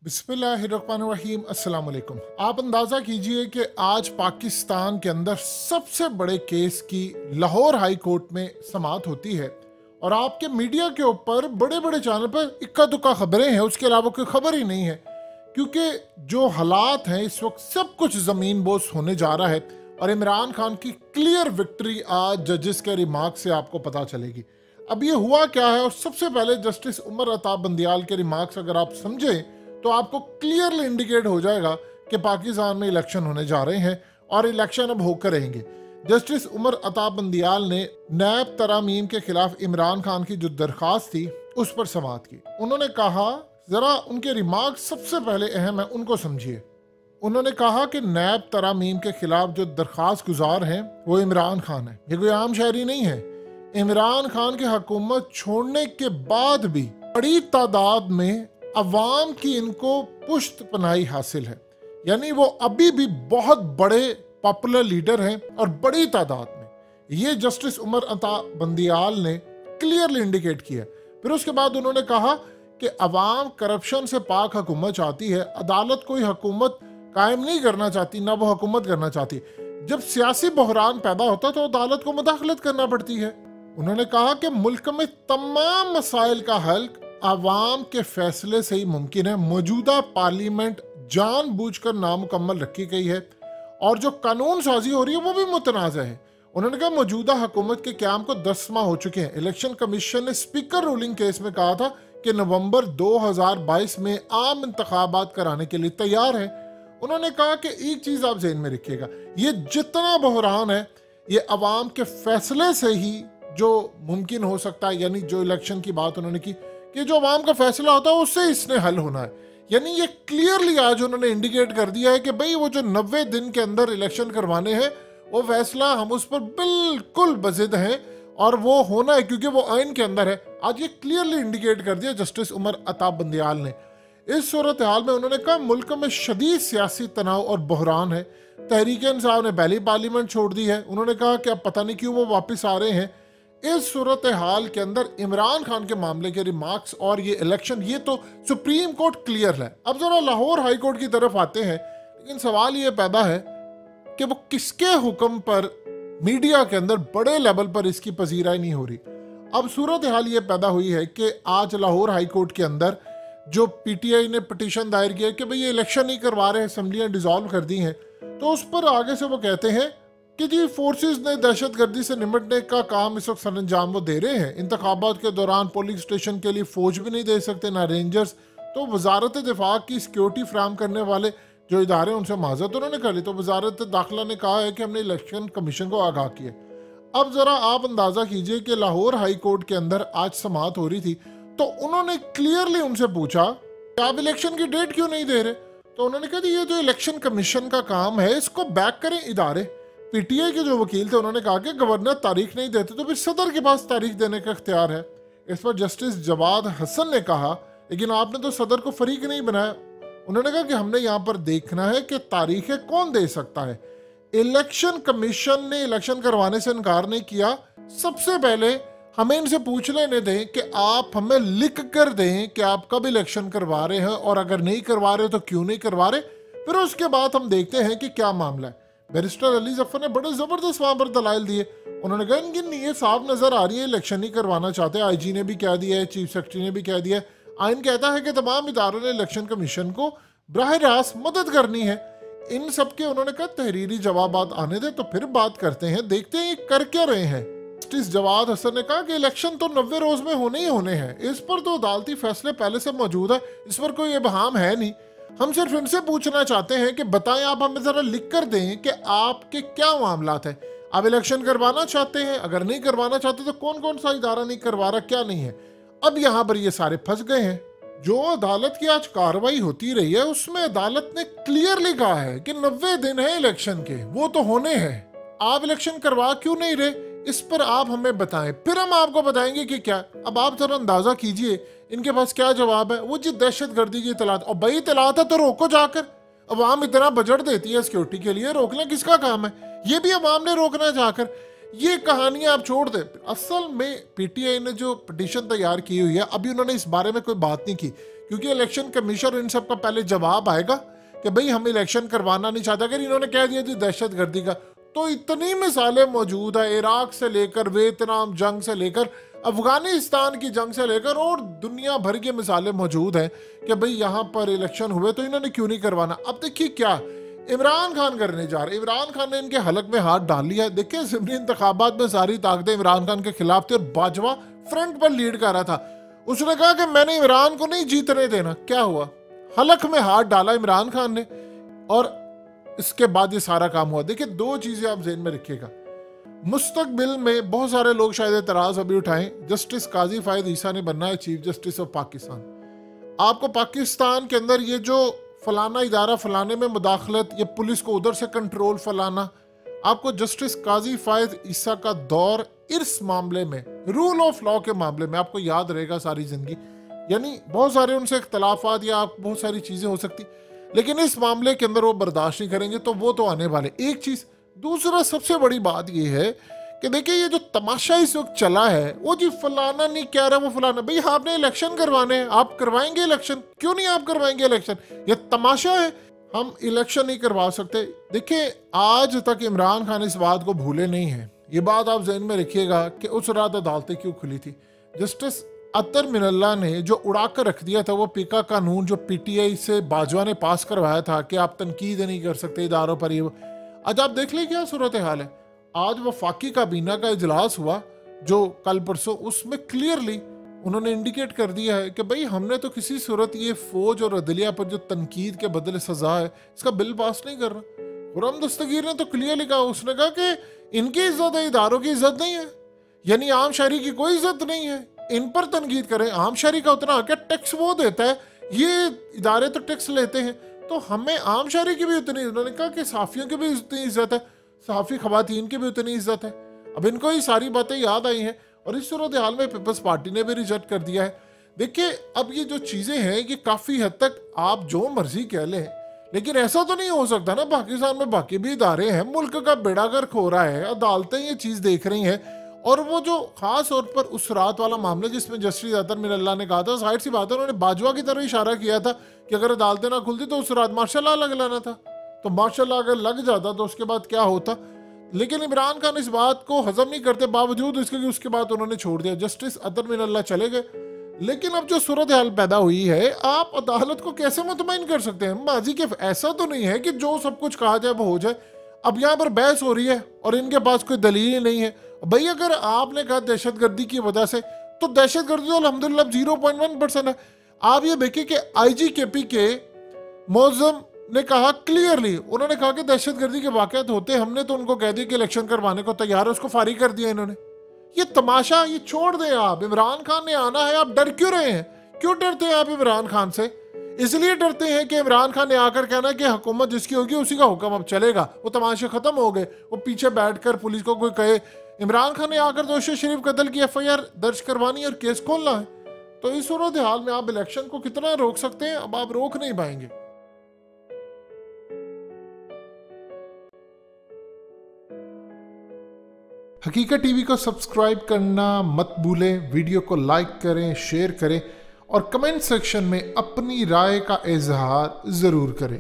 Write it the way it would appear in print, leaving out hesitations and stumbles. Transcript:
बिस्मिल्लाहिर्रहमानिर्रहीम अस्सलाम वालेकुम। आप अंदाज़ा कीजिए कि आज पाकिस्तान के अंदर सबसे बड़े केस की लाहौर हाई कोर्ट में समाअत होती है और आपके मीडिया के ऊपर बड़े बड़े चैनल पर इक्का दुक्का खबरें हैं, उसके अलावा कोई खबर ही नहीं है, क्योंकि जो हालात हैं इस वक्त सब कुछ ज़मीन बोस होने जा रहा है और इमरान खान की क्लियर विक्ट्री आज जजेस के रिमार्क से आपको पता चलेगी। अब ये हुआ क्या है, और सबसे पहले जस्टिस उमर अता बंदियाल के रिमार्क्स अगर आप समझें तो आपको क्लियरली इंडिकेट हो जाएगा कि पाकिस्तान में इलेक्शन होने जा रहे हैं और इलेक्शन अब होकर रहेंगे। जस्टिस उमर अता बंदियाल ने नैब तरामीम के खिलाफ इमरान खान की जो दरख्वास्त थी उस पर समाअत की। उन्होंने कहा, जरा उनके रिमार्क सबसे पहले अहम है, उनको समझिए। उन्होंने कहा कि नैब तरामीम के खिलाफ जो दरख्वास्त गुजार हैं वो इमरान खान है, ये कोई आम शहरी नहीं है। इमरान खान की हुकूमत छोड़ने के बाद भी बड़ी तादाद में अवाम की इनको पुश्त पनाही हासिल है, यानी वो अभी भी बहुत बड़े पॉपुलर लीडर हैं और बड़ी तादाद में। ये जस्टिस उमर अता बंदियाल ने क्लियरली इंडिकेट किया। फिर उसके बाद उन्होंने कहा कि अवाम करप्शन से पाक हुकूमत चाहती है, अदालत कोई हुकूमत कायम नहीं करना चाहती, ना वो हुकूमत करना चाहती। जब सियासी बहरान पैदा होता तो अदालत को मुदाखलत करना पड़ती है। उन्होंने कहा कि मुल्क में तमाम मसाइल का हल आवाम के फैसले से ही मुमकिन है। मौजूदा पार्लियामेंट जानबूझकर नामुकम्मल रखी गई है और जो कानून साजी हो रही है वो भी मुतनाज़ है। उन्होंने कहा मौजूदा हुकूमत के क्याम को 10 माह हो चुके हैं। इलेक्शन कमीशन ने स्पीकर रूलिंग केस में कहा था कि नवंबर 2022 में आम इंतखाबात कराने के लिए तैयार है। उन्होंने कहा कि एक चीज़ आप ज़हन में रखिएगा, ये जितना बहरान है ये अवाम के फैसले से ही जो मुमकिन हो सकता है, यानी जो इलेक्शन की बात उन्होंने की कि जो अवाम का फैसला होता है उससे इसने हल होना है। यानी ये क्लियरली आज उन्होंने इंडिकेट कर दिया है कि भाई वो जो 90 दिन के अंदर इलेक्शन करवाने हैं वो फैसला हम उस पर बिल्कुल बजिद हैं और वो होना है क्योंकि वो आइन के अंदर है। आज ये क्लियरली इंडिकेट कर दिया जस्टिस उमर अता बंदियाल ने। इस सूरत हाल में उन्होंने कहा मुल्क में शदीद सियासी तनाव और बहरान है। तहरीक इंसाफ ने पहली पार्लियामेंट छोड़ दी है। उन्होंने कहा कि अब पता नहीं क्यों वो वापस आ रहे हैं। इस सूरत हाल के अंदर इमरान खान के मामले के रिमार्क्स और ये इलेक्शन, ये तो सुप्रीम कोर्ट क्लियर है। अब जरा लाहौर हाई कोर्ट की तरफ आते हैं, लेकिन सवाल ये पैदा है कि वो किसके हुक्म पर मीडिया के अंदर बड़े लेवल पर इसकी पजीराई नहीं हो रही। अब सूरत हाल ये पैदा हुई है कि आज लाहौर हाई कोर्ट के अंदर जो पीटीआई ने पिटीशन दायर किया कि भाई ये इलेक्शन नहीं करवा रहे, असम्बलियाँ डिसॉल्व कर दी हैं, तो उस पर आगे से वो कहते हैं कि जी फोर्सेस ने दहशतगर्दी से निपटने का काम इस वक्त सरंजाम वो दे रहे हैं। इंतखाबात के दौरान पोलिंग स्टेशन के लिए फौज भी नहीं दे सकते, ना रेंजर्स। तो वजारत दिफा की सिक्योरिटी फ्राहम करने वाले जो इदारे हैं उनसे माजरत उन्होंने कर ली। तो वजारत दाखिला ने कहा है कि हमने इलेक्शन कमीशन को आगाह किया। अब जरा आप अंदाजा कीजिए कि लाहौर हाई कोर्ट के अंदर आज समाअत हो रही थी, तो उन्होंने क्लियरली उनसे पूछा कि आप इलेक्शन की डेट क्यों नहीं दे रहे। तो उन्होंने कहा ये जो इलेक्शन कमीशन का काम है इसको बैक करें इदारे। पीटीआई के जो वकील थे उन्होंने कहा कि गवर्नर तारीख नहीं देते तो फिर सदर के पास तारीख देने का इख्तियार है। इस पर जस्टिस जवाद हसन ने कहा लेकिन आपने तो सदर को फरीक नहीं बनाया। उन्होंने कहा कि हमने यहाँ पर देखना है कि तारीखें कौन दे सकता है। इलेक्शन कमीशन ने इलेक्शन करवाने से इनकार नहीं किया। सबसे पहले हमें इनसे पूछ लेने दें कि आप हमें लिख कर दें कि आप कब इलेक्शन करवा रहे हैं और अगर नहीं करवा रहे तो क्यों नहीं करवा रहे, फिर उसके बाद हम देखते हैं कि क्या मामला है। बैरिस्टर अली जफर ने बड़े जबरदस्त वहां पर दलाइल दिए। उन्होंने कहा इनकी नीयत साफ नजर आ रही है, इलेक्शन नहीं करवाना चाहते। आईजी ने भी कह दिया है, चीफ सेक्रेटरी ने भी कह दिया है। आइन कहता है कि तमाम इदारों ने इलेक्शन कमीशन को बराह रास्त मदद करनी है। इन सबके उन्होंने कहा तहरीरी जवाब आने दे तो फिर बात करते हैं, देखते हैं ये कर क्या रहे हैं। जस्टिस जवाद हसन ने कहा कि इलेक्शन तो 90 रोज में होने ही होने हैं, इस पर तो अदालती फैसले पहले से मौजूद है, इस पर कोई इबहाम है नहीं। हम सिर्फ इनसे पूछना चाहते हैं कि बताएं, आप हमें जरा लिख कर दें कि आपके क्या मामलात है। आप इलेक्शन करवाना चाहते हैं, अगर नहीं करवाना चाहते तो कौन कौन सा इदारा नहीं करवा रहा, क्या नहीं है। अब यहाँ पर ये सारे फंस गए हैं। जो अदालत की आज कार्रवाई होती रही है उसमें अदालत ने क्लियरली कहा है कि 90 दिन है इलेक्शन के, वो तो होने हैं। आप इलेक्शन करवा क्यों नहीं रहे, इस पर आप हमें बताएं, फिर हम आपको बताएंगे कि क्या। अब आप जरा अंदाजा कीजिए इनके पास क्या जवाब है। वो जी दहशतगर्दी की इतलात, और भाई इतलात है तो रोको जाकर। अवाम इतना बजट देती है सिक्योरिटी के लिए, रोकना किसका काम है, ये भी अवाम ने रोकना जाकर। ये कहानियां आप छोड़ दे। असल में पीटीआई ने जो पिटीशन तैयार की हुई है, अभी उन्होंने इस बारे में कोई बात नहीं की क्योंकि इलेक्शन कमीशन इन सब का पहले जवाब आएगा कि भाई हम इलेक्शन करवाना नहीं चाहते। अगर इन्होंने कह दिया जी दहशतगर्दी का, तो इतनी मिसालें मौजूद है, इराक से लेकर वियतनाम जंग से लेकर अफगानिस्तान की जंग से लेकर और दुनिया भर की मिसालें मौजूद हैं कि भाई यहाँ पर इलेक्शन हुए तो इन्होंने क्यों नहीं करवाना। अब देखिए क्या इमरान खान करने जा रहे, इमरान खान ने इनके हलक में हाथ डाल लिया। देखिए ज़िमनी इंतखाबात में सारी ताकतें इमरान खान के खिलाफ थी और बाजवा फ्रंट पर लीड कर रहा था। उसने कहा कि मैंने इमरान को नहीं जीतने देना। क्या हुआ, हलक में हाथ डाला इमरान खान ने और इसके बाद ये सारा काम हुआ। देखिए दो चीजें आप ज़हन में रखिएगा, मुस्तकबिल में बहुत सारे लोग शायद एतराज अभी उठाएं, जस्टिस काजी फायद ईसा ने बनना है चीफ जस्टिस ऑफ पाकिस्तान। आपको पाकिस्तान के अंदर ये जो फलाना इदारा फलाने में मुदाखलत, ये पुलिस को उधर से कंट्रोल फलाना, आपको जस्टिस काजी फायद ईसा का दौर इस मामले में, रूल ऑफ लॉ के मामले में आपको याद रहेगा सारी जिंदगी। यानी बहुत सारे उनसे इख्तलाफात या आप बहुत सारी चीजें हो सकती, लेकिन इस मामले के अंदर वो बर्दाश्त नहीं करेंगे, तो वो तो आने वाले। एक चीज, दूसरा सबसे बड़ी बात ये है कि देखिए ये जो तमाशा इस वक्त चला है, वो जी फलाना नहीं कह रहा वो फलाना, भाई आपने इलेक्शन करवाने हैं, आप करवाएंगे इलेक्शन, क्यों नहीं आप करवाएंगे इलेक्शन? ये तमाशा है, हम इलेक्शन नहीं करवा सकते। देखिए आज तक इमरान खान इस बात को भूले नहीं है, ये बात आप जहन में रखिएगा कि उस रात अदालतें क्यों खुली थी। जस्टिस अतर मिनल्ला ने जो उड़ा कर रख दिया था वो पीका कानून जो पीटीआई से बाजवा ने पास करवाया था कि आप तनकीद नहीं कर सकते इदारों पर, ये आज आप देख लें क्या सूरत हाल है। आज वफाकी काबीना का इजलास हुआ जो कल परसों, उसमें क्लियरली उन्होंने इंडिकेट कर दिया है कि भाई हमने तो किसी सूरत ये फौज और अदलिया पर जो तनकीद के बदले सजा है इसका बिल पास नहीं करना। खुर्रम दस्तगीर ने तो क्लियरली कहा, उसने कहा कि इनकी इज्जत है, इदारों की इज्जत नहीं है, यानी आम शहरी की कोई इज्जत नहीं है, इन पर तनकीद करें। आम शहरी का उतना क्या टैक्स वो देता है, ये इदारे तो टैक्स लेते हैं, तो हमें आम शहरी की भी उतनी, उन्होंने कहा कि सहाफ़ियों की भी उतनी इज्जत है, सहाफ़ी खवातीन की भी उतनी इज्जत है। अब इनको ये सारी बातें याद आई हैं और इस सूरत हाल में पीपल्स पार्टी ने भी रिजेक्ट कर दिया है। देखिए अब ये जो चीज़ें हैं ये काफ़ी हद तक आप जो मर्जी कह लें, लेकिन ऐसा तो नहीं हो सकता ना, पाकिस्तान में बाकी भी इदारे हैं, मुल्क का बेड़ा गर्क हो रहा है, अदालतें ये चीज़ देख रही हैं। और वो जो खास तौर पर उस रात वाला मामला जिसमें जस्टिस अतर मिनल्ला ने कहा था, जाहिर सी बात है उन्होंने बाजवा की तरफ इशारा किया था कि अगर अदालतें ना खुलती तो उस रात मार्शल लॉ लग लाना था, तो मार्शल लॉ अगर लग जाता तो उसके बाद क्या होता। लेकिन इमरान खान इस बात को हजम नहीं करते, बावजूद इसके कि उसके बाद उन्होंने छोड़ दिया, जस्टिस अतर मिनल्ला चले गए। लेकिन अब जो सूरत हाल पैदा हुई है, आप अदालत को कैसे मुतमईन कर सकते हैं? माजी के ऐसा तो नहीं है कि जो सब कुछ कहा जाए वो हो जाए। अब यहाँ पर बहस हो रही है और इनके पास कोई दलील ही नहीं है। भाई अगर आपने कहा दहशतगर्दी की वजह से, तो दहशतगर्दी तो अल्हम्दुलिल्लाह 0.1% है। आप ये देखिए कि IGKP के मौज़म ने कहा क्लियरली, उन्होंने कहा कि दहशतगर्दी के वाक़यात होते, हमने तो उनको कह दिया कि इलेक्शन करवाने को तैयार है, उसको फारिग कर दिया इन्होंने। ये तमाशा ये छोड़ दें आप, इमरान खान ने आना है, आप डर क्यों रहे हैं? क्यों डरते हैं आप इमरान खान से? इसलिए डरते हैं कि इमरान खान ने आकर कहना कि हुकूमत जिसकी होगी उसी का हुक्म अब चलेगा, वो तमाशे खत्म हो गए। वो पीछे बैठकर पुलिस को कोई कहे इमरान खान ने आकर दोषी शरीफ कत्ल की FIR दर्ज करवानी और केस खोलना है, तो इस सूरत हाल में आप इलेक्शन को कितना रोक सकते हैं? अब आप रोक नहीं पाएंगे। हकीकत टीवी को सब्सक्राइब करना मत भूलें, वीडियो को लाइक करें, शेयर करें और कमेंट सेक्शन में अपनी राय का इजहार जरूर करें।